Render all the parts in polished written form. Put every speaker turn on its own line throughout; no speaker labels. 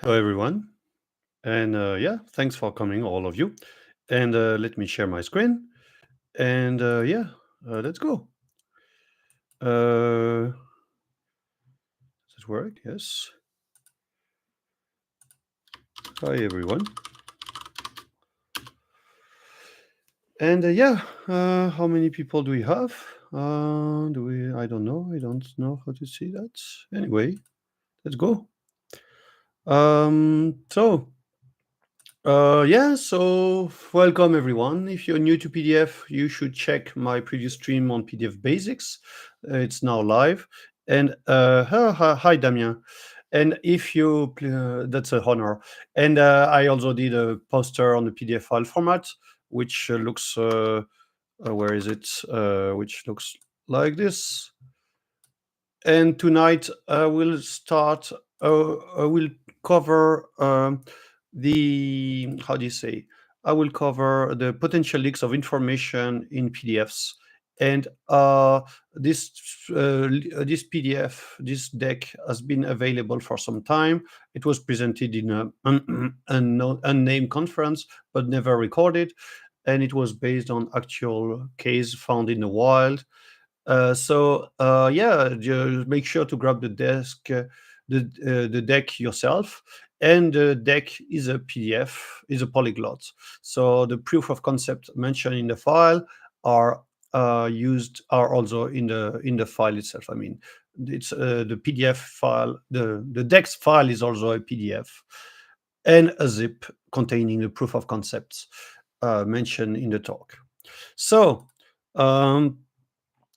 Hello, everyone. And yeah, thanks for coming, all of you. And let me share my screen. And yeah, let's go. Does it work? Yes. Hi, everyone. And yeah, how many people do we have? I don't know. I don't know how to see that. Anyway, let's go. So yeah, so welcome everyone. If you're new to PDF, you should check my previous stream on PDF Basics. It's now live. And hi, Damien. And if you, that's an honor. And I also did a poster on the PDF file format, which looks, where is it? Which looks like this. And tonight we'll start. We'll cover the how do you say? I will cover the potential leaks of information in PDFs, and this PDF, this deck has been available for some time. It was presented in a unnamed conference, but never recorded, and it was based on actual case found in the wild. Yeah, just make sure to grab the deck yourself. And the deck is a PDF, is a polyglot. So the proof of concept mentioned in the file are are also in the file itself. I mean, it's the PDF file. The deck's file is also a PDF and a zip containing the proof of concepts mentioned in the talk. So.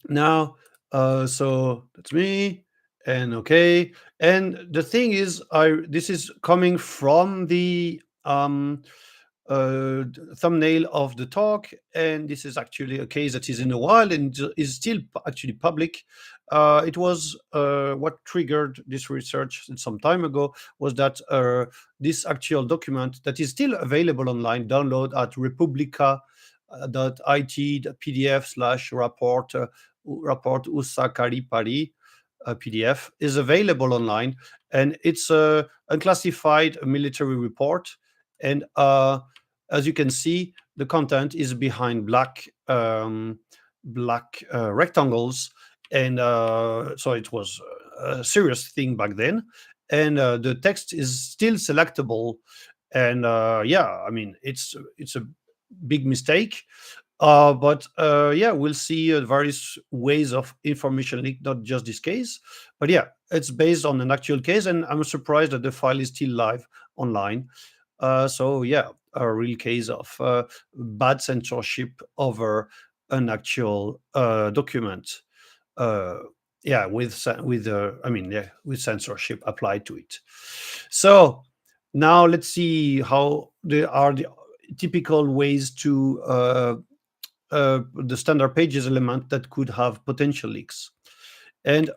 Now, so that's me, and okay. And the thing is, this is coming from the thumbnail of the talk, and this is actually a case that is in the wild and is still actually public. It was what triggered this research some time ago was that this actual document that is still available online, download at republica.it.pdf/rapport Usakari Pari PDF is available online, and it's a unclassified military report. And as you can see, the content is behind black rectangles, and so it was a serious thing back then. And the text is still selectable, and yeah, I mean it's a big mistake. But yeah, we'll see various ways of information leak, not just this case. But yeah, it's based on an actual case, and I'm surprised that the file is still live online. So yeah, a real case of bad censorship over an actual document. Uh, yeah, with with censorship applied to it. So now let's see how there are the typical ways to the standard pages element that could have potential leaks. And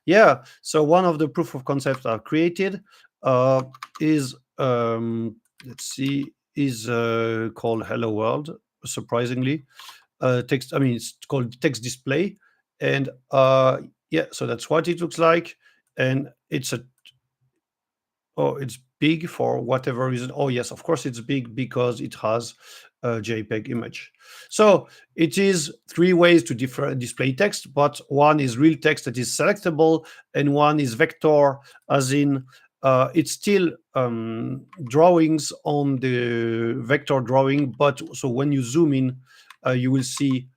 yeah, so one of the proof of concepts are created is let's see, is called Hello World. Surprisingly, text. I mean, it's called text display, and yeah, so that's what it looks like, and it's a it's big for whatever reason. Oh, yes, of course it's big because it has a JPEG image. So it is three ways to display text, but one is real text that is selectable, and one is vector, as in it's still drawings on the vector drawing, but so when you zoom in, you will see,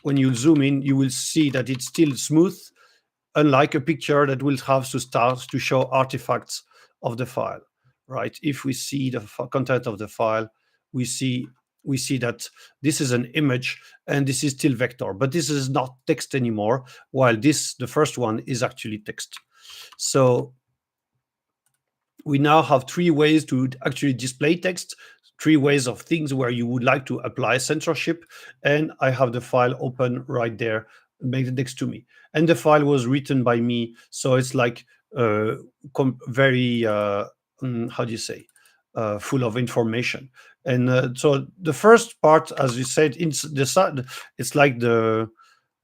when you zoom in, you will see that it's still smooth, unlike a picture that will have to start to show artifacts of the file, right? If we see the content of the file, we see that this is an image and this is still vector, but this is not text anymore, while this, the first one, is actually text. So we now have three ways to actually display text, three ways of things where you would like to apply censorship. And I have the file open right there next to me. And the file was written by me. So it's like very, how do you say, full of information. And so the first part, as you said, it's like the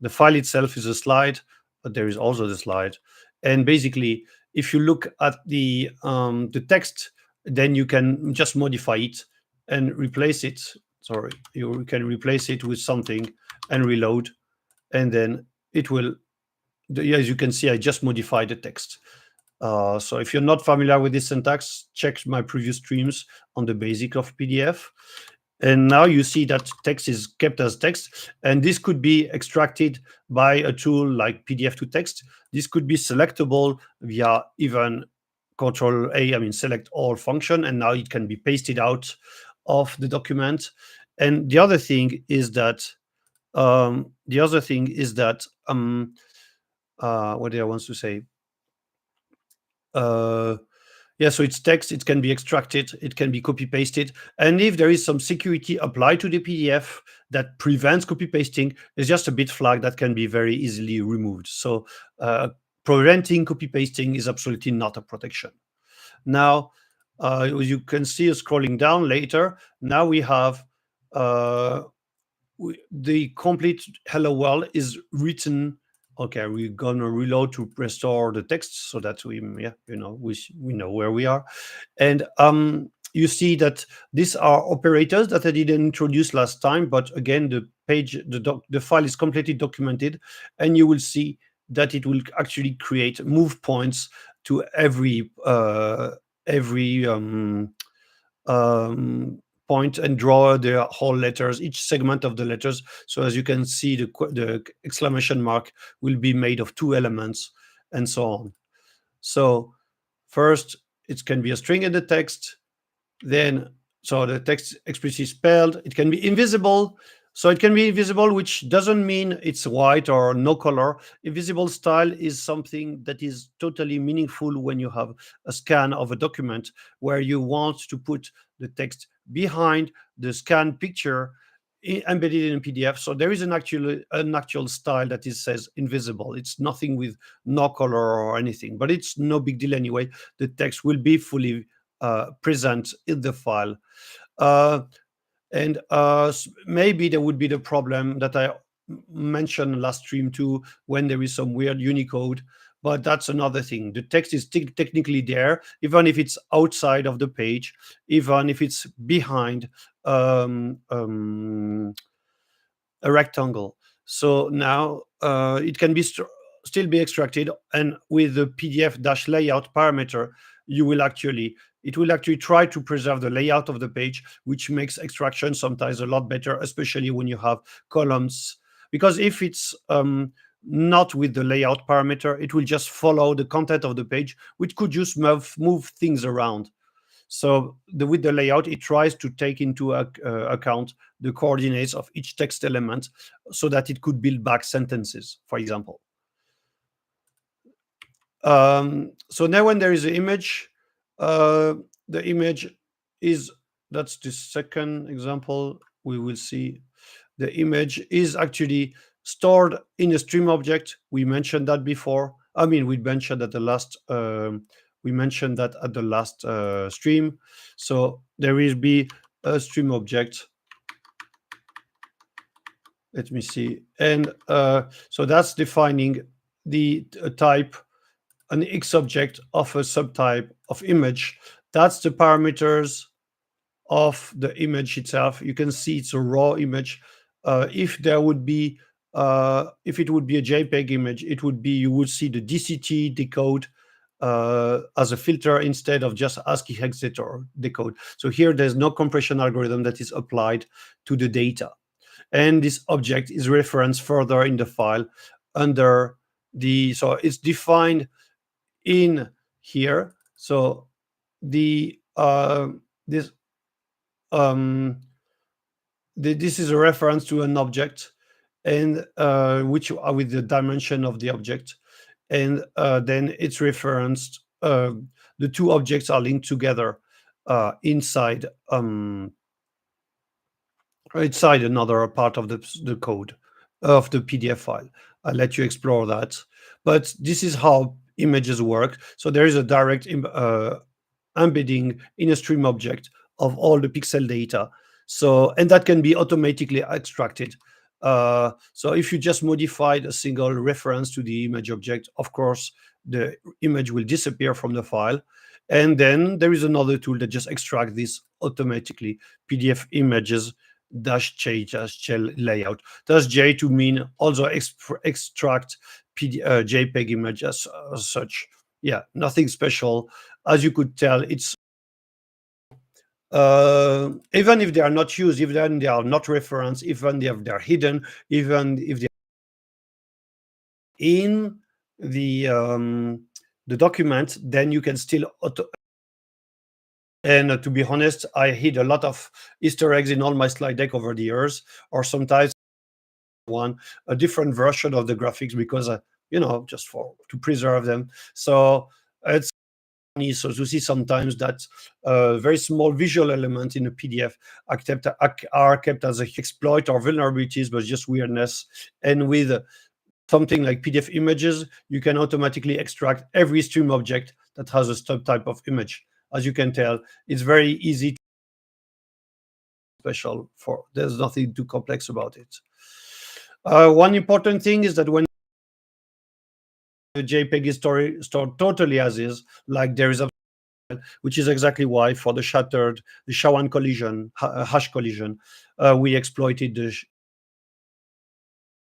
file itself is a slide, but there is also the slide. And basically, if you look at the text, then you can just modify it and replace it. Sorry, you can replace it with something and reload, and then it will. As you can see, I just modified the text. So if you're not familiar with this syntax, check my previous streams on the basic of PDF. And now you see that text is kept as text, and this could be extracted by a tool like PDF to text. This could be selectable via even Control A, I mean select all function, and now it can be pasted out of the document. And the other thing is that what did I want to say? Yeah, so it's text, it can be extracted, it can be copy pasted. And if there is some security applied to the PDF that prevents copy pasting, it's just a bit flag that can be very easily removed. So preventing copy pasting is absolutely not a protection. Now, you can see scrolling down later, now we have the complete hello world is written. Okay, we're gonna reload to restore the text so that we know where we are. And you see that these are operators that I didn't introduce last time, but again, the page, the file is completely documented, and you will see that it will actually create move points to every point and draw the whole letters, each segment of the letters. So as you can see, the exclamation mark will be made of 2 elements and so on. So first, it can be a string in the text. Then, so the text explicitly spelled. It can be invisible. So it can be invisible, which doesn't mean it's white or no color. Invisible style is something that is totally meaningful when you have a scan of a document where you want to put the text behind the scanned picture embedded in a PDF. So there is an actual style that says invisible. It's nothing with no color or anything, but it's no big deal anyway. The text will be fully present in the file. And maybe there would be the problem that I mentioned last stream too, when there is some weird Unicode, but that's another thing. The text is technically there, even if it's outside of the page, even if it's behind a rectangle. So now it can be still be extracted, and with the PDF-layout parameter, it will actually try to preserve the layout of the page, which makes extraction sometimes a lot better, especially when you have columns. Because if it's not with the layout parameter, it will just follow the content of the page, which could just move things around. So with the layout, it tries to take into account the coordinates of each text element so that it could build back sentences, for example. So now when there is an image, the image is, that's the second example, we will see the image is actually stored in a stream object. We mentioned that before. I mean, we mentioned at the last stream. So there will be a stream object. Let me see. And so that's defining the type, an X object of a subtype of image. That's the parameters of the image itself. You can see it's a raw image. If it would be a JPEG image, you would see the DCT decode as a filter instead of just ASCII hexadecode decode. So here there's no compression algorithm that is applied to the data. And this object is referenced further in the file under so it's defined in here. So this is a reference to an object, and which with the dimension of the object, and then it's referenced. The two objects are linked together inside another part of the code of the PDF file. I'll let you explore that. But this is how images work. So there is a direct embedding in a stream object of all the pixel data. So, and that can be automatically extracted. So if you just modified a single reference to the image object, of course, the image will disappear from the file. And then there is another tool that just extract this automatically, PDF images -j layout. -j to mean also extract JPEG images as such. Yeah, nothing special. As you could tell, it's even if they are not used, even they are not referenced, even if they're hidden, even if they're in the document, then you can still and to be honest, I hid a lot of Easter eggs in all my slide deck over the years, or sometimes a different version of the graphics because just for to preserve them. So it's funny so to see sometimes that very small visual element in a PDF are kept as a exploit or vulnerabilities, but just weirdness. And with something like PDF images, you can automatically extract every stream object that has a subtype of image. As you can tell, it's very easy to special for, there's nothing too complex about it. One important thing is that when the JPEG is stored totally as is, like there is a, which is exactly why for the shattered, the SHA-1 collision, hash collision, we exploited the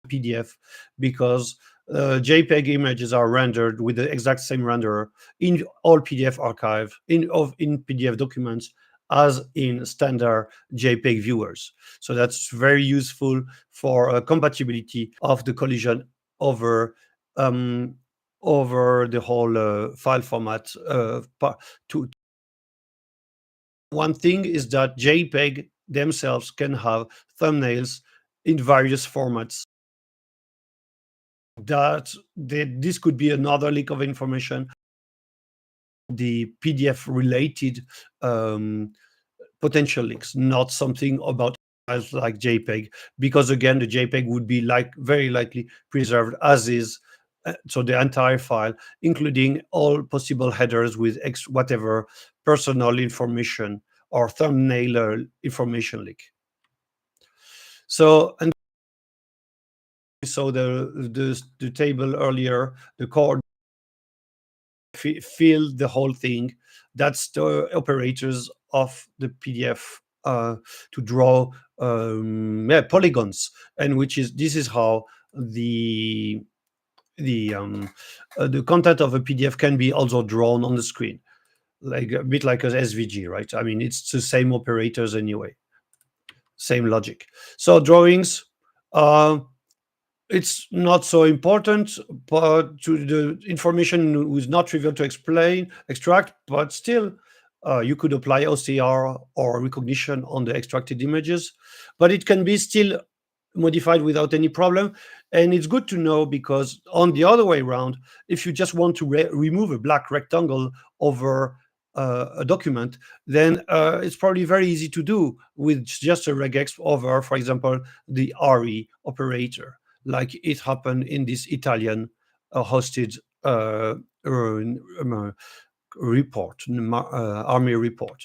PDF because JPEG images are rendered with the exact same renderer in all PDF archive in PDF documents as in standard JPEG viewers. So that's very useful for compatibility of the collision over the whole file format. One thing is that JPEG themselves can have thumbnails in various formats. This could be another leak of information. The PDF related potential leaks, not something about files like JPEG, because again, the JPEG would be very likely preserved as is. So the entire file, including all possible headers with whatever personal information or thumbnail information leak. So, and we saw the table earlier, the core fill the whole thing. That's the operators of the PDF to draw polygons, and this is how the content of a PDF can be also drawn on the screen, like a bit like an SVG, right? I mean, it's the same operators anyway, same logic. So drawings. It's not so important, but to the information is not trivial to extract, but still you could apply OCR or recognition on the extracted images, but it can be still modified without any problem. And it's good to know because on the other way around, if you just want to remove a black rectangle over a document, then it's probably very easy to do with just a regex over, for example, the RE operator, like it happened in this Italian hosted report, army report.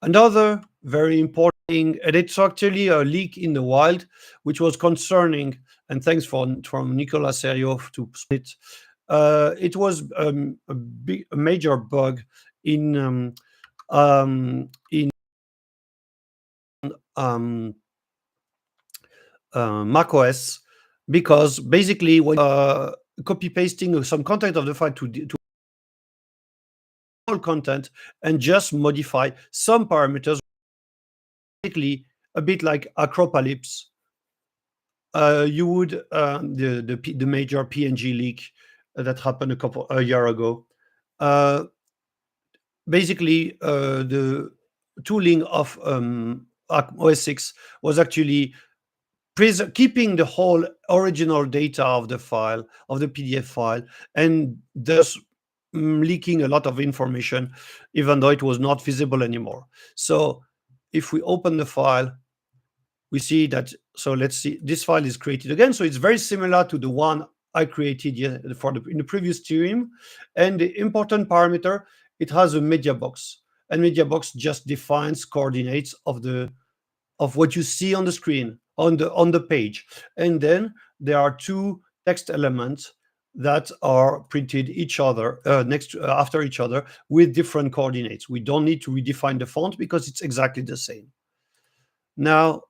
Another very important thing, and it's actually a leak in the wild, which was concerning, and thanks from Nicolas Seriov to split. It was a major bug in macOS, because basically when copy pasting some content of the file to all content and just modify some parameters, basically a bit like Acropolis, you would the major PNG leak that happened a year ago. Basically, the tooling of OS 6 was actually keeping the whole original data of the file, of the PDF file, and thus leaking a lot of information, even though it was not visible anymore. So if we open the file, we see that, so let's see, this file is created again. So it's very similar to the one I created in the previous stream. And the important parameter, it has a media box. And media box just defines coordinates of what you see on the screen, on the page. And then there are two text elements that are printed each other after each other with different coordinates. We don't need to redefine the font because it's exactly the same. Now,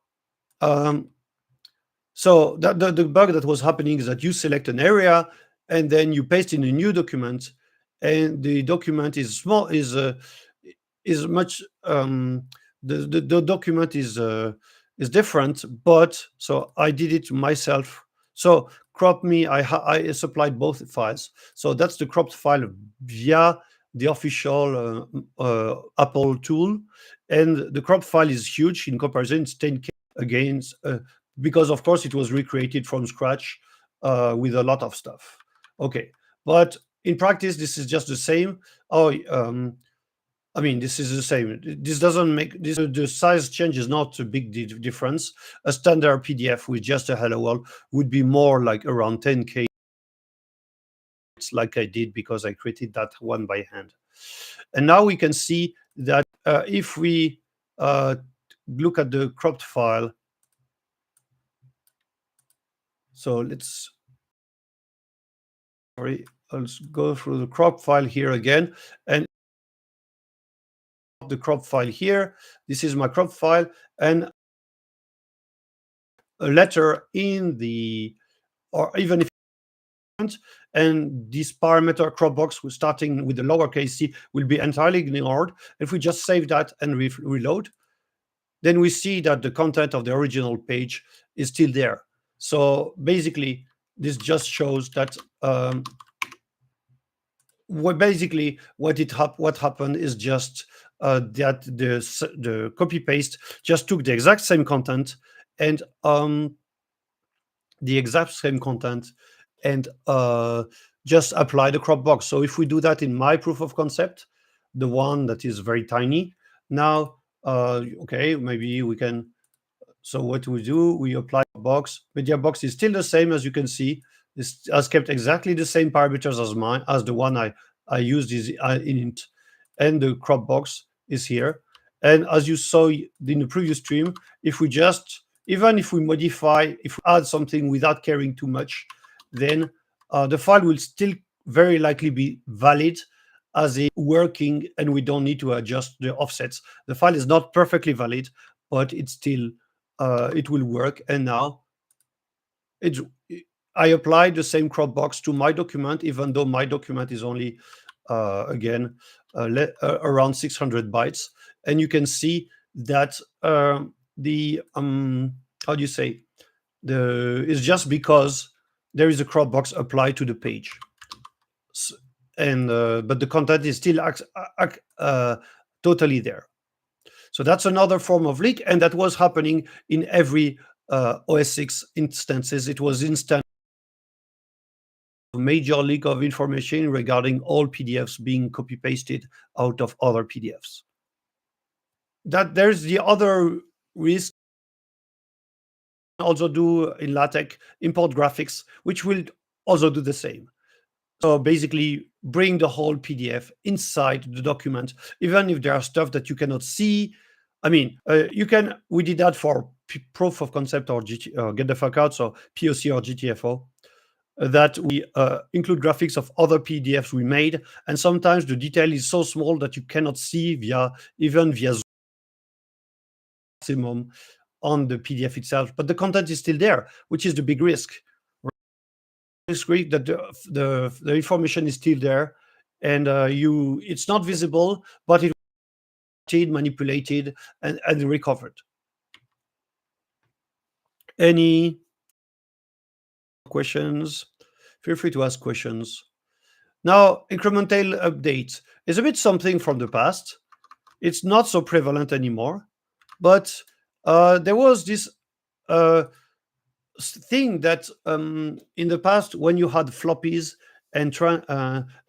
so the bug that was happening is that you select an area and then you paste in a new document, and the document is small, is much the document is different. But so I did it myself. So crop me, I supplied both files. So that's the cropped file via the official Apple tool, and the crop file is huge in comparison. It's 10K against because of course it was recreated from scratch with a lot of stuff. Okay, but in practice this is just the same. Oh, I mean, this is the same. This doesn't make this. The size change is not a big difference. A standard PDF with just a hello world would be more like around 10K. It's like I did because I created that one by hand. And now we can see that if we look at the cropped file, so let's let's go through the crop file here again, and the crop file here. This is my crop file, and a letter in the, or even if, and this parameter crop box starting with the lowercase c will be entirely ignored. If we just save that and reload, then we see that the content of the original page is still there. So basically, this just shows that what happened is just that the copy paste just took the exact same content and just apply the crop box. So if we do that in my proof of concept, the one that is very tiny, now okay, maybe we can. So what we do, we apply box. Media box is still the same, as you can see. It has kept exactly the same parameters as the one I used is in int, and the crop box is here. And as you saw in the previous stream, if we just, even if we modify, if we add something without caring too much, then the file will still very likely be valid as a working, and we don't need to adjust the offsets. The file is not perfectly valid, but it's still it will work. And now I applied the same crop box to my document, even though my document is only again around 600 bytes, and you can see that the how do you say, it's just because there is a crop box applied to the page, and but the content is still totally there. So that's another form of leak, and that was happening in every OS 6 instances. It was instant major leak of information regarding all PDFs being copy pasted out of other PDFs. That there's the other risk. Also do in LaTeX import graphics, which will also do the same. So basically bring the whole PDF inside the document, even if there are stuff that you cannot see. I mean, we did that for proof of concept or get the fuck out, so POC or GTFO, that we include graphics of other PDFs we made. And sometimes the detail is so small that you cannot see even via maximum on the PDF itself, but the content is still there, which is the big risk. It's great that the information is still there, and it's not visible, but it manipulated and recovered. Any questions? Feel free to ask questions. Now, incremental update is a bit something from the past. It's not so prevalent anymore, but there was this thing that in the past, when you had floppies and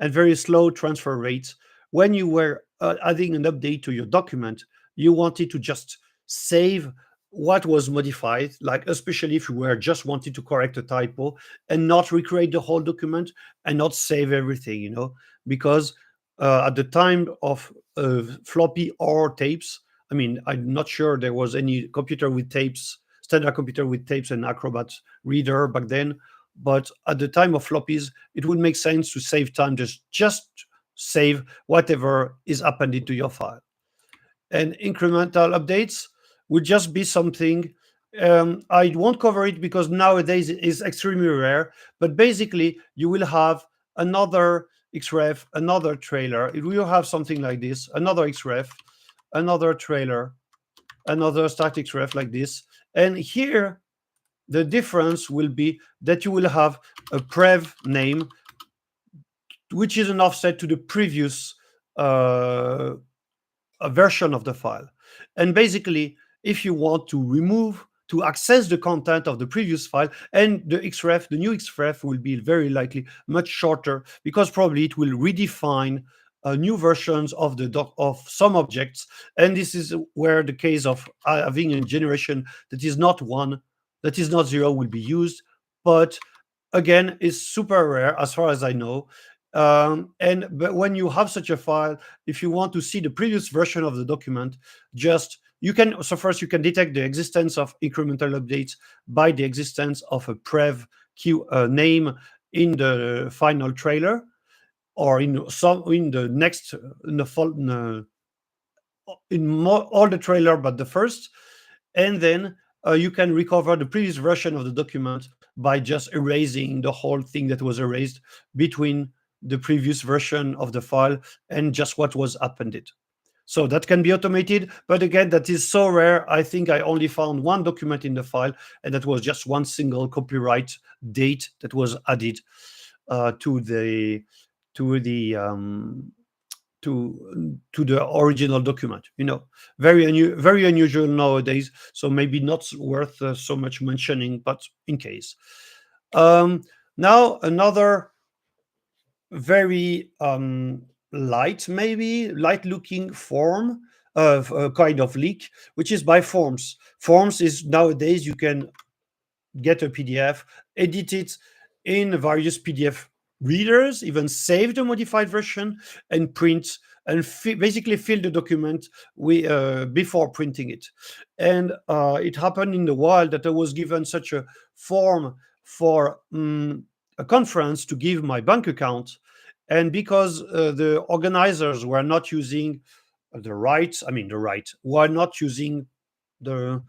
very slow transfer rates, when you were adding an update to your document, you wanted to just save what was modified, like especially if you were just wanted to correct a typo, and not recreate the whole document and not save everything, because at the time of floppy or tapes, I mean, I'm not sure there was any computer with tapes, standard computer with tapes and Acrobat reader back then. but at the time of floppies, it would make sense to save time, just save whatever is appended to your file. And incremental updates would just be something, I won't cover it because nowadays it is extremely rare, but basically you will have another xref, another trailer. It will have something like this, another xref, another trailer, another static ref like this. And here the difference will be that you will have a prev name, which is an offset to the previous a version of the file. And basically, if you want to remove, to access the content of the previous file, and the xref, the new xref will be very likely much shorter, because probably it will redefine new versions of the of some objects. And this is where the case of having a generation that is not one, that is not zero, will be used. But again, is super rare as far as I know. But when you have such a file, if you want to see the previous version of the document, just you can, so first you can detect the existence of incremental updates by the existence of a prev q name in the final trailer, or in the next all the trailer but the first. And then you can recover the previous version of the document by just erasing the whole thing that was erased between the previous version of the file and just what was appended. So that can be automated, but again, that is so rare. I think I only found one document in the file, and that was just one single copyright date that was added to the original document. Very unusual nowadays, so maybe not worth so much mentioning, but in case. Now another very light looking form of a kind of leak, which is by forms. Forms is nowadays you can get a PDF, edit it in various PDF readers, even save the modified version and print, and basically fill the document before printing it. And it happened in the wild that I was given such a form for a conference to give my bank account. And because the organizers were not using were not using the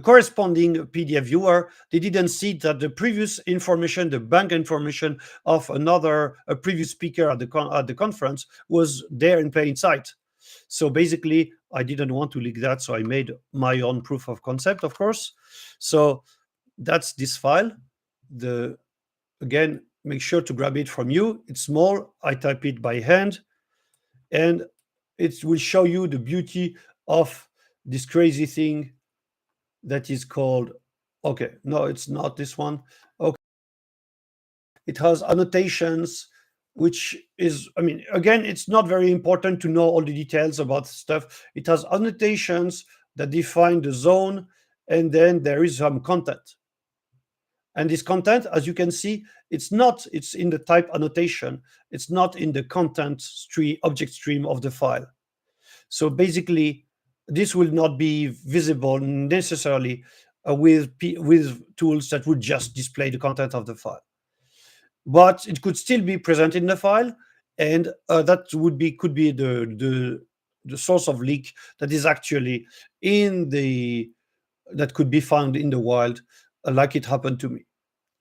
corresponding PDF viewer, they didn't see that the previous information, the bank information of a previous speaker at the conference, was there in plain sight. So basically, I didn't want to leak that, so I made my own proof of concept, of course. So that's this file. Again, make sure to grab it from you. It's small. I type it by hand, and it will show you the beauty of this crazy thing that is called, okay, no, it's not this one. Okay, it has annotations, which is, again, it's not very important to know all the details about stuff. It has annotations that define the zone, and then there is some content. And this content, as you can see, it's in the type annotation. It's not in the content object stream of the file. So basically, this will not be visible necessarily with tools that would just display the content of the file. But it could still be present in the file, and that could be the source of leak that is actually that could be found in the wild, like it happened to me,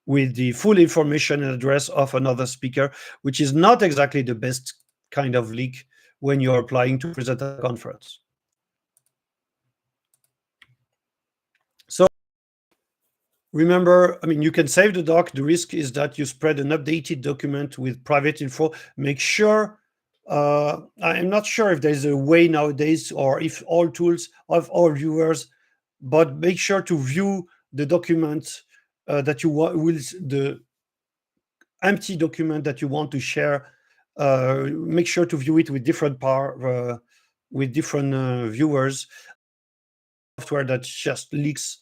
with the full information and address of another speaker, which is not exactly the best kind of leak when you're applying to present at a conference. So remember, you can save the doc. The risk is that you spread an updated document with private info. Make sure, I'm not sure if there's a way nowadays, or if all tools of all viewers, but make sure to view the document that you want, the empty document that you want to share. Make sure to view it with different viewers. Software that just leaks,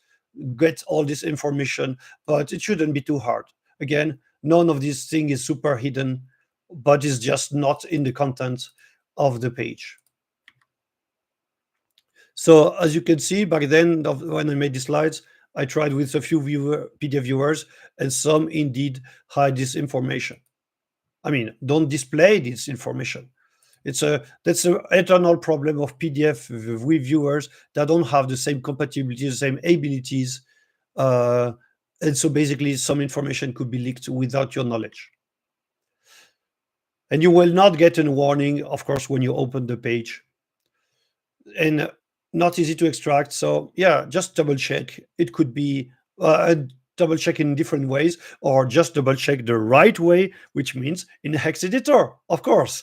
gets all this information, but it shouldn't be too hard. Again, none of this thing is super hidden, but it's just not in the content of the page. So as you can see, back then when I made the slides, I tried with a few PDF viewers, and some indeed hide this information. I mean, don't display this information. That's an eternal problem of PDF with viewers that don't have the same compatibility, the same abilities, uh, and so basically some information could be leaked without your knowledge. And you will not get a warning, of course, when you open the page. And not easy to extract. So yeah, just double check. It could be double check in different ways, or just double check the right way, which means in a hex editor, of course.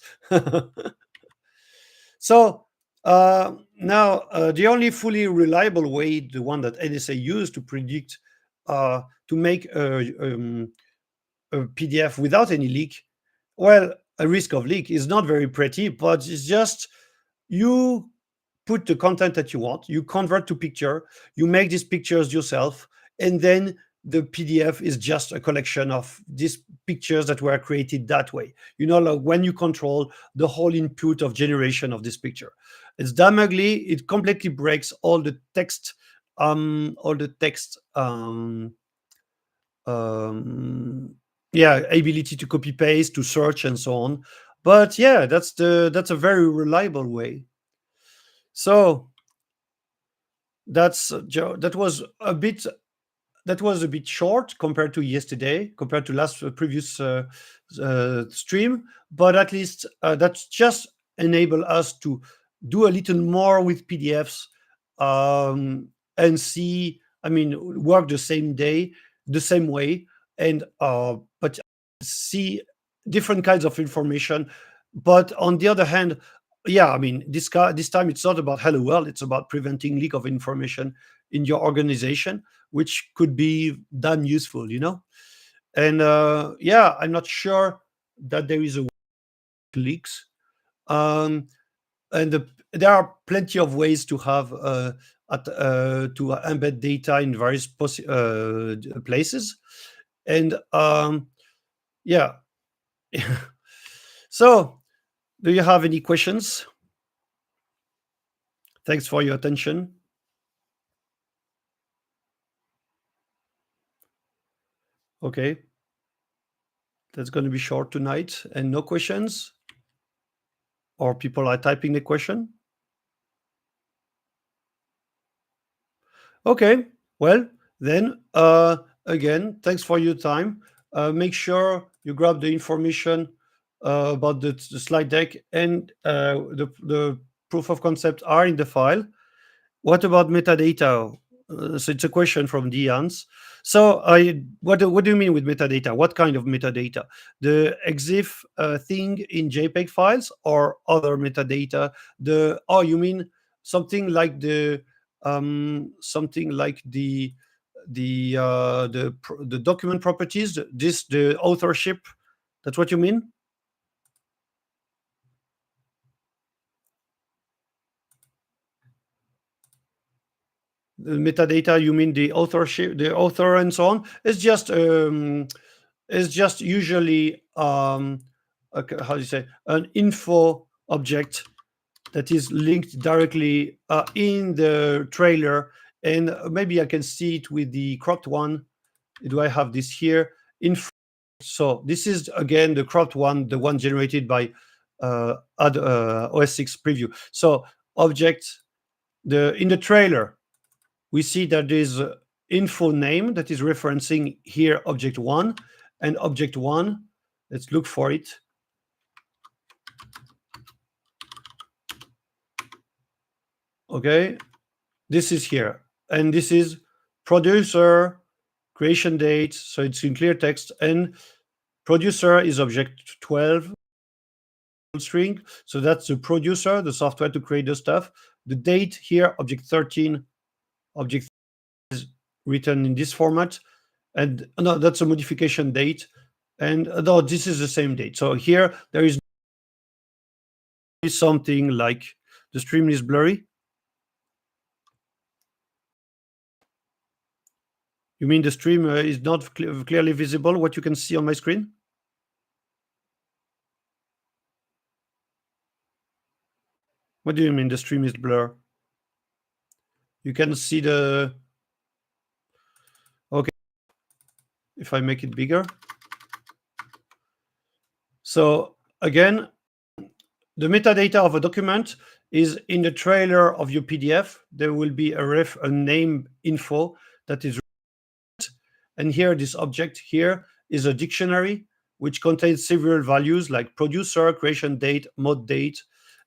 So now the only fully reliable way, the one that NSA used to predict, to make a PDF without any leak, well, a risk of leak is not very pretty, but it's just you put the content that you want, you convert to picture, you make these pictures yourself, and then the PDF is just a collection of these pictures that were created that way. You know, like when you control the whole input of generation of this picture. It's damn ugly. It completely breaks all the text, um, yeah, ability to copy paste, to search, and so on. But yeah, that's a very reliable way. So that was a bit short compared to yesterday, compared to last previous stream, but at least that's just enable us to do a little more with PDFs, and see, I mean, work the same day, the same way, and but see different kinds of information. But on the other hand, yeah, I mean, this time it's not about hello world, it's about preventing leak of information in your organization, which could be done useful, you know. And yeah, I'm not sure that there is a leaks, um, and there are plenty of ways to have to embed data in various places, and yeah. So do you have any questions? Thanks for your attention. Okay, that's going to be short tonight, and no questions, or people are typing the question. Okay, well, then, again, thanks for your time. Make sure you grab the information about the slide deck, and the proof of concept are in the file. What about metadata? So it's a question from Dians. So what do you mean with metadata? What kind of metadata? The EXIF thing in JPEG files, or other metadata? You mean something like the document properties, the authorship? That's what you mean? The metadata, you mean the authorship, the author, and so on? It's just usually how do you say, an info object that is linked directly in the trailer. And maybe I can see it with the cropped one. Do I have this here? Info. So this is again the cropped one, the one generated by OS 6 preview. So object, in the trailer, we see that there's info name that is referencing here object one, and object one, let's look for it. Okay, this is here, and this is producer, creation date, so it's in clear text, and producer is object 12 string, so that's the producer, the software to create the stuff. The date here, object 13, object is written in this format, and no, that's a modification date, and no, this is the same date. So here there is something like the stream is blurry. You mean the stream is not clearly visible, what you can see on my screen? What do you mean the stream is blur? You can see if I make it bigger. So again, the metadata of a document is in the trailer of your PDF. There will be a name info that is, and here this object here is a dictionary which contains several values like producer, creation date, mod date,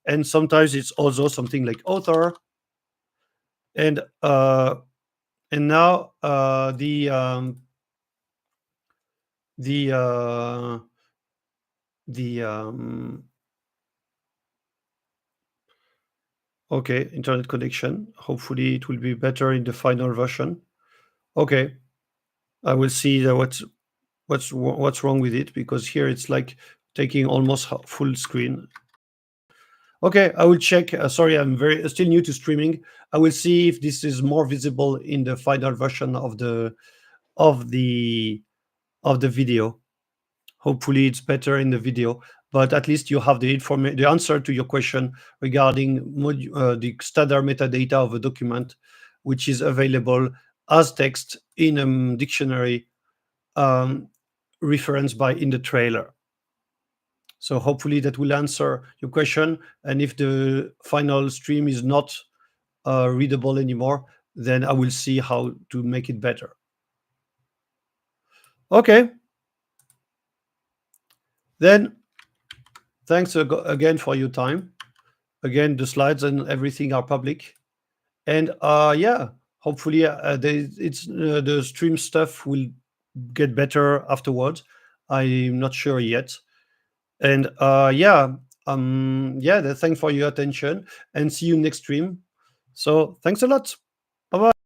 and sometimes it's also something like author. And now the okay, internet connection. Hopefully it will be better in the final version. Okay, I will see what's wrong with it, because here it's like taking almost full screen. Okay, I will check. Sorry, I'm still new to streaming. I will see if this is more visible in the final version of the video. Hopefully, it's better in the video. But at least you have the answer to your question regarding the standard metadata of a document, which is available as text in a dictionary referenced by in the trailer. So hopefully that will answer your question. And if the final stream is not readable anymore, then I will see how to make it better. Okay. Then thanks again for your time. Again, the slides and everything are public. And yeah, hopefully the stream stuff will get better afterwards. I'm not sure yet. And yeah, thanks for your attention, and see you next stream. So thanks a lot. Bye bye.